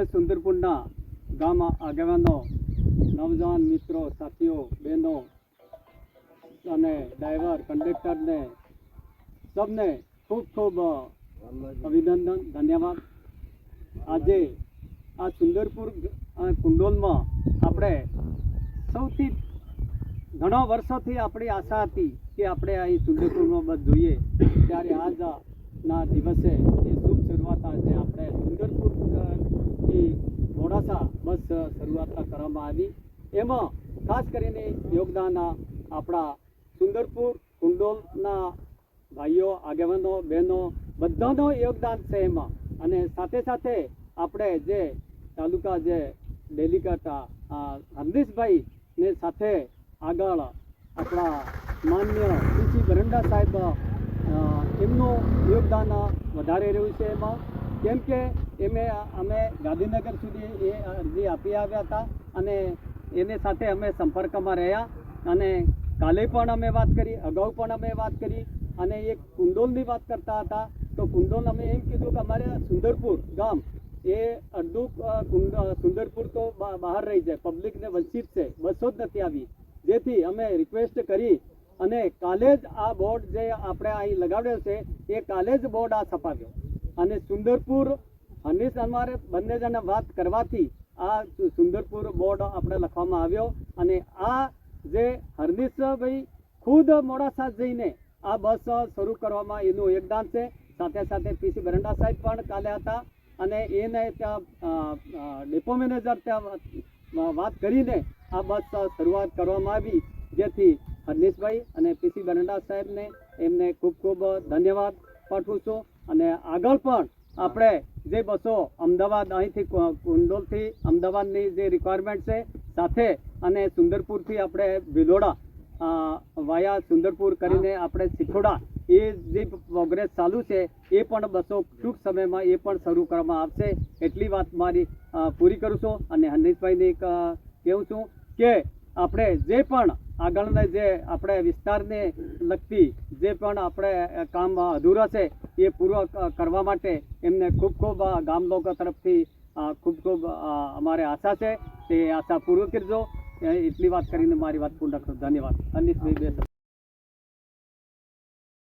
સુંદરપુરના ગામ આગેવાનો, નવજવાન મિત્રો, સાથીઓ, બહેનો અને ડ્રાઈવર, કંડક્ટરને સૌને ખૂબ ખૂબ અભિનંદન, ધન્યવાદ। આજે આ સુંદરપુર કુંડોલમાં આપણે સૌથી ઘણા વર્ષોથી આપણી આશા હતી કે આપણે અહીં સુંદરપુરમાં બસ જોઈએ, ત્યારે આજના દિવસે એ શુભ શરૂઆત આજે આપણે સુંદરપુરથી મોડાસા બસ શરૂઆત કરવામાં આવી। એમાં ખાસ કરીને યોગદાન આપણા સુંદરપુર કુંડોલના ભાઈઓ, આગેવાનો, બહેનો બધાનું યોગદાન છે એમાં। અને સાથે સાથે આપણે જે તાલુકા જે ડેલિગેટ હરનીશભાઈને સાથે આગળ આપણા માન્ય પીસી બરંડા સાહેબ એમનું યોગદાન વધારે રહ્યું છે એમાં, કેમ કે અમે ગાંધીનગર સુધી એ અરજી આપી આવ્યા હતા અને એની સાથે અમે સંપર્કમાં રહ્યા અને કાલે પણ અમે વાત કરી, અગાઉ પણ અમે વાત કરી અને એક કુંડોલની વાત કરતા હતા તો કુંડોલ અમે એમ કીધું કે અમારે સુંદરપુર ગામ એ અડધું સુંદરપુર તો બહાર રહી જાય, પબ્લિકને વંચિત છે, બસો જ નથી આવી, જેથી અમે રિક્વેસ્ટ કરી અને કાલે જ આ બોર્ડ જે આપણે અહીં લગાડ્યો છે એ કાલે જ બોર્ડ આ છપાવ્યો અને સુંદરપુર હરનીશ અમારે બંને જણા વાત કરવાથી આ સુંદરપુર બોર્ડ આપણે લખવામાં આવ્યો અને આ જે હરનીશભાઈ ખુદ મોડાસા જઈને આ બસ શરૂ કરવામાં એનું યોગદાન છે। સાથે સાથે પીસી બરંડા સાહેબ પણ કાલે હતા અને એને ત્યાં ડેપો મેનેજર ત્યાં વાત કરીને આ બસ શરૂઆત કરવામાં આવી, જેથી હરનીશભાઈ અને પીસી બરંડા સાહેબને એમને ખૂબ ખૂબ ધન્યવાદ પાઠવું છું। અને આગળ પણ આપણે જે બસો અમદાવાદ અહીંથી કુંડોલથી અમદાવાદની જે રિક્વાયરમેન્ટ છે સાથે અને સુંદરપુરથી આપણે ભિલોડા વાયા સુંદરપુર કરીને આપણે સિથોડા એ જે પ્રોગ્રેસ ચાલુ છે એ પણ બસો ટૂંક સમયમાં એ પણ શરૂ કરવામાં આવશે, એટલી વાત મારી પૂરી કરું છું। અને હરનીશભાઈને કહું છું કે આપણે જે પણ આગળના જે આપણે વિસ્તારને લગતી જે પણ આપણે કામ અધૂરા છે એ પૂરો કરવા માટે એમને ખૂબ ખૂબ ગામ લોકો તરફથી ખૂબ ખૂબ અમારે આશા છે, તે આશા પૂર્ણ કરજો। એટલી વાત કરીને મારી વાત પૂર્ણ કરું, ધન્યવાદ। હરનીશભાઈ બે